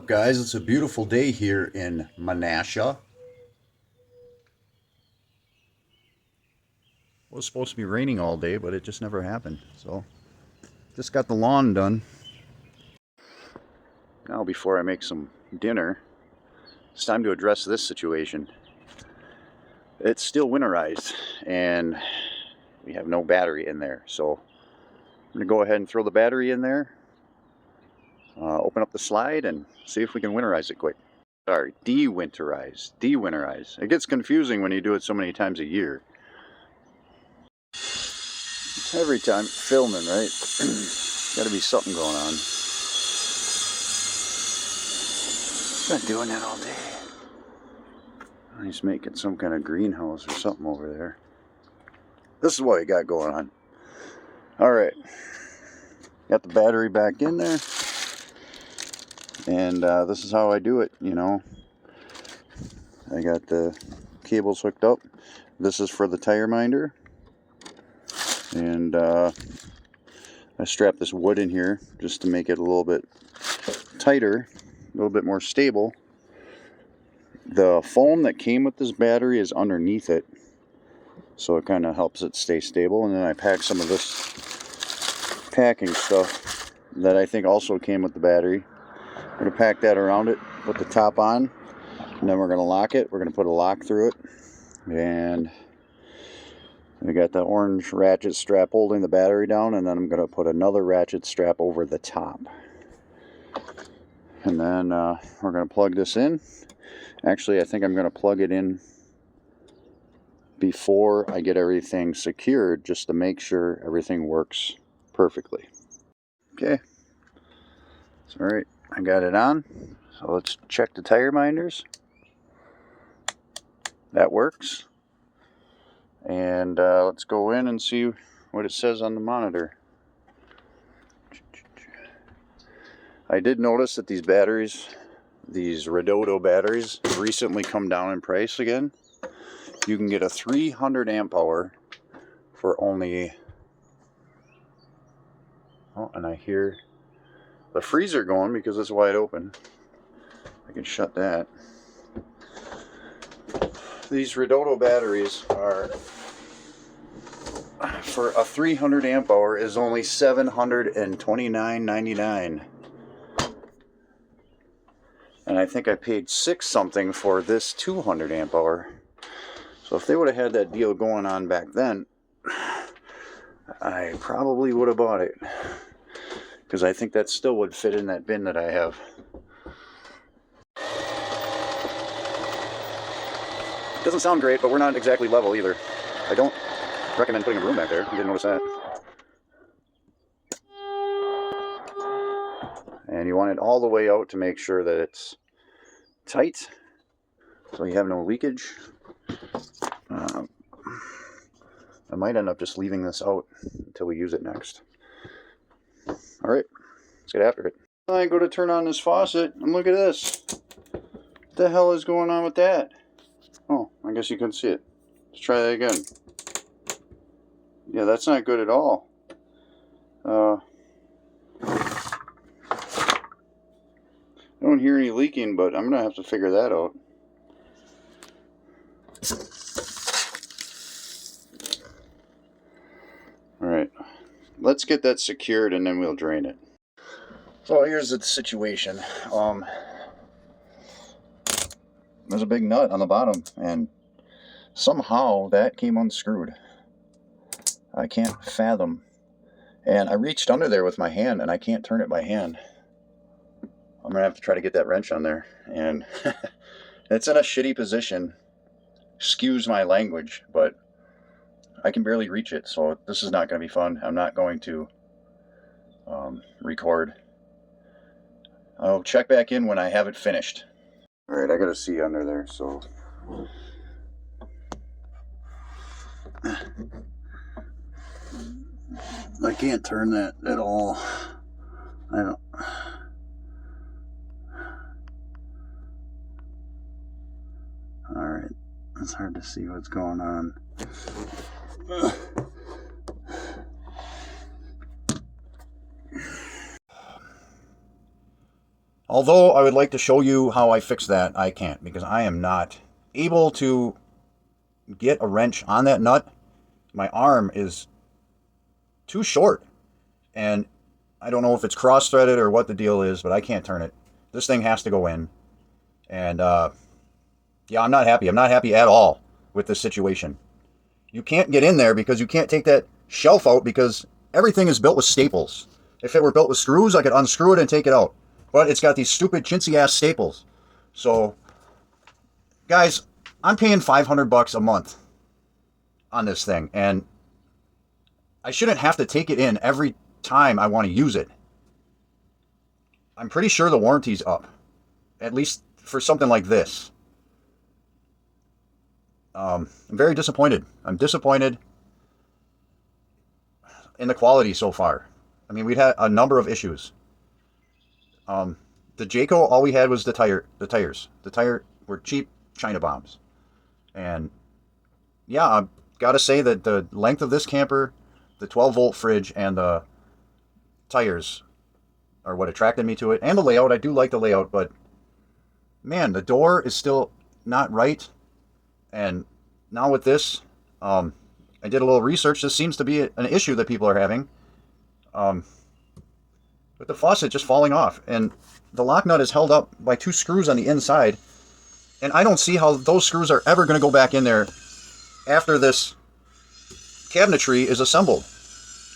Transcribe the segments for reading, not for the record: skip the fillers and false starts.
up, guys? It's a beautiful day here in Menasha. It was supposed to be raining all day, but it just never happened. So, just got the lawn done. Now, before I make some dinner, it's time to address this situation. It's still winterized, and we have no battery in there. So, I'm going to go ahead and throw the battery in there, open up the slide, and see if we can winterize it quick. Sorry, de-winterize. De-winterize. It gets confusing when you do it so many times a year. Every time filming, right? Gotta be something going on. Been doing that all day. He's making some kind of greenhouse or something over there. This is what we got going on. Alright. Got the battery back in there. And this is how I do it, you know. I got the cables hooked up. This is for the tire minder. And I strapped this wood in here just to make it a little bit tighter, a little bit more stable. The foam that came with this battery is underneath it, so it kind of helps it stay stable. And then I packed some of this packing stuff that I think also came with the battery. I'm going to pack that around it, put the top on, and then we're going to lock it. We're going to put a lock through it, and I got the orange ratchet strap holding the battery down, and then I'm going to put another ratchet strap over the top. And then we're going to plug this in. Actually, I think I'm going to plug it in before I get everything secured, just to make sure everything works perfectly. Okay. So, all right, I got it on. So let's check the tire minders. That works. And let's go in and see what it says on the monitor. I did notice that these batteries, these Redodo batteries, have recently come down in price again. You can get a 300 amp hour for only... Oh, and I hear the freezer going because it's wide open. I can shut that. These Redodo batteries are, for a 300 amp hour, is only $729.99. And I think I paid $6 something for this 200 amp hour. So if they would have had that deal going on back then, I probably would have bought it. Because I think that still would fit in that bin that I have. Doesn't sound great, but we're not exactly level either. I don't recommend putting a broom back there. You didn't notice that. And you want it all the way out to make sure that it's tight, so you have no leakage. I might end up just leaving this out until we use it next. Alright, let's get after it. I go to turn on this faucet, and look at this. What the hell is going on with that? Oh, I guess you couldn't see it. Let's try that again. Yeah, that's not good at all. I don't hear any leaking, but I'm going to have to figure that out. Alright, let's get that secured and then we'll drain it. So here's the situation. There's a big nut on the bottom, and somehow that came unscrewed. I can't fathom. And I reached under there with my hand, and I can't turn it by hand. I'm going to have to try to get that wrench on there. And it's in a shitty position. Excuse my language, but I can barely reach it, so this is not going to be fun. I'm not going to record. I'll check back in when I have it finished. Alright, I got to see under there, so... I can't turn that at all. I don't... Alright, it's hard to see what's going on. Although I would like to show you how I fix that, I can't, because I am not able to get a wrench on that nut. My arm is too short, and I don't know if it's cross-threaded or what the deal is, but I can't turn it. This thing has to go in, and yeah, I'm not happy. I'm not happy at all with this situation. You can't get in there because you can't take that shelf out because everything is built with staples. If it were built with screws, I could unscrew it and take it out. But it's got these stupid chintzy-ass staples. So, guys, I'm paying $500 a month on this thing, and I shouldn't have to take it in every time I want to use it. I'm pretty sure the warranty's up, at least for something like this. I'm very disappointed. I'm disappointed in the quality so far. I mean, we'd had a number of issues. The Jayco, all we had was the tires. The tire were cheap China bombs. And yeah, I've got to say that the length of this camper, the 12-volt fridge, and the tires are what attracted me to it. And the layout, I do like the layout, but man, the door is still not right. And now with this, I did a little research. This seems to be an issue that people are having. With the faucet just falling off. And the lock nut is held up by 2 screws on the inside. And I don't see how those screws are ever going to go back in there after this cabinetry is assembled.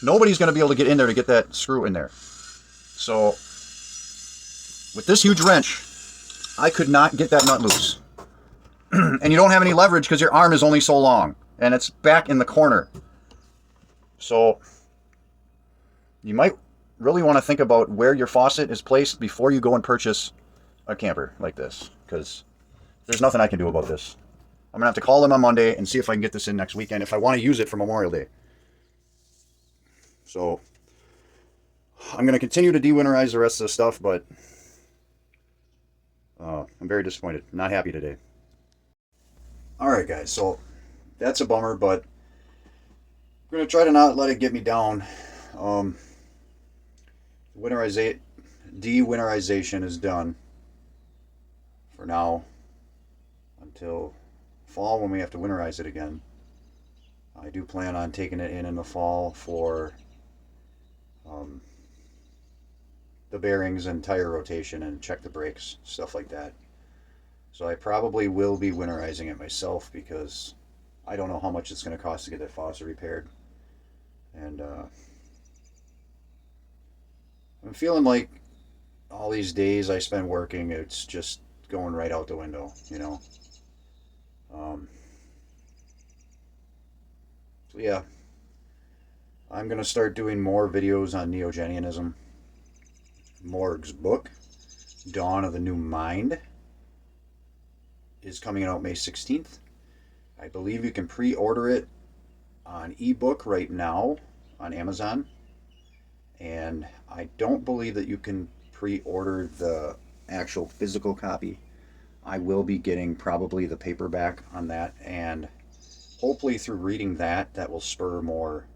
Nobody's going to be able to get in there to get that screw in there. So, with this huge wrench, I could not get that nut loose. And you don't have any leverage because your arm is only so long. And it's back in the corner. So, you might really want to think about where your faucet is placed before you go and purchase a camper like this. Because there's nothing I can do about this. I'm going to have to call them on Monday and see if I can get this in next weekend if I want to use it for Memorial Day. So, I'm going to continue to de-winterize the rest of the stuff, but I'm very disappointed. Not happy today. Alright guys, so that's a bummer, but I'm going to try to not let it get me down. De-winterization is done for now until fall when we have to winterize it again. I do plan on taking it in the fall for the bearings and tire rotation and check the brakes, stuff like that. So I probably will be winterizing it myself because I don't know how much it's going to cost to get that faucet repaired. And I'm feeling like all these days I spend working, it's just going right out the window, you know. So yeah, I'm going to start doing more videos on neogenianism. Morg's book, Dawn of the New Mind, is coming out May 16th. I believe you can pre-order it on ebook right now on Amazon. And I don't believe that you can pre-order the actual physical copy. I will be getting probably the paperback on that, and hopefully through reading that, that will spur more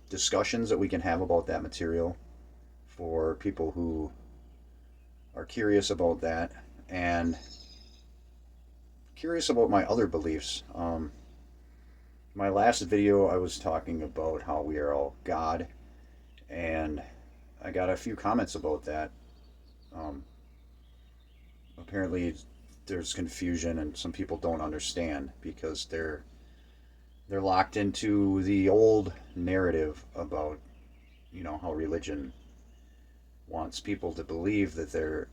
discussions that we can have about that material for people who are curious about that and curious about my other beliefs. My last video I was talking about how we are all God, and I got a few comments about that. Apparently there's confusion and some people don't understand because they're locked into the old narrative about, you know, how religion wants people to believe that their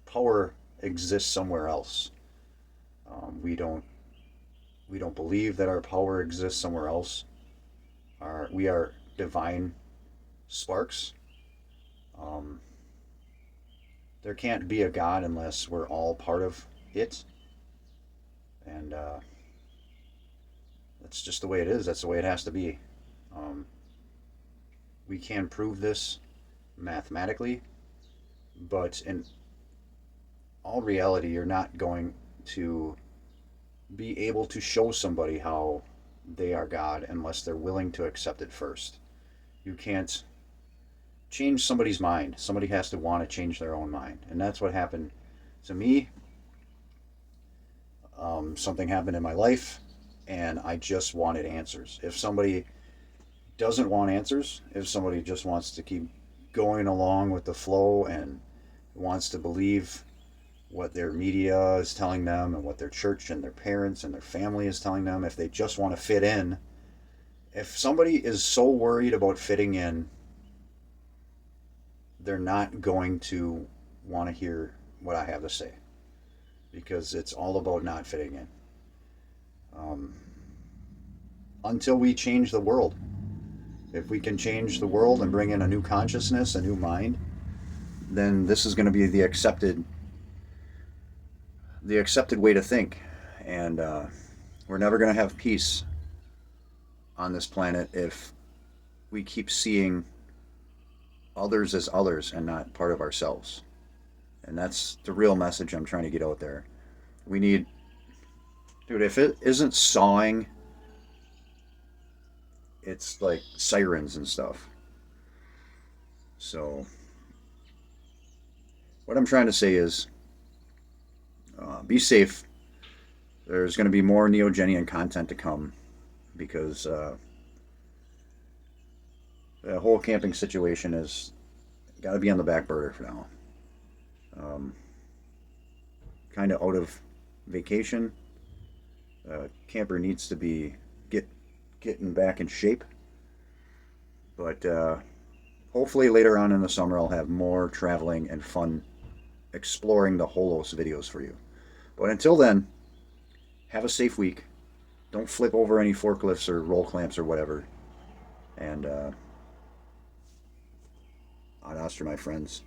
power exists somewhere else. We don't believe that our power exists somewhere else. We are divine sparks. There can't be a God unless we're all part of it. And that's just the way it is. That's the way it has to be. We can prove this mathematically, but in all reality, you're not going to be able to show somebody how they are God unless they're willing to accept it first. You can't change somebody's mind. Somebody has to want to change their own mind. And that's what happened to me. Something happened in my life, and I just wanted answers. If somebody doesn't want answers, if somebody just wants to keep going along with the flow and wants to believe what their media is telling them and what their church and their parents and their family is telling them, if they just want to fit in, if somebody is so worried about fitting in, they're not going to want to hear what I have to say, because it's all about not fitting in. Until we change the world. If we can change the world and bring in a new consciousness, a new mind, then this is going to be the accepted way to think. And we're never going to have peace on this planet if we keep seeing others as others and not part of ourselves. And that's the real message I'm trying to get out there. We need, dude, if it isn't sawing, it's like sirens and stuff. So what I'm trying to say is, be safe. There's going to be more neogenian content to come, because the whole camping situation is got to be on the back burner for now. Kind of out of vacation. Camper needs to be getting back in shape. But hopefully later on in the summer I'll have more traveling and fun exploring the Holos videos for you. But until then, have a safe week. Don't flip over any forklifts or roll clamps or whatever. And ad astra, my friends.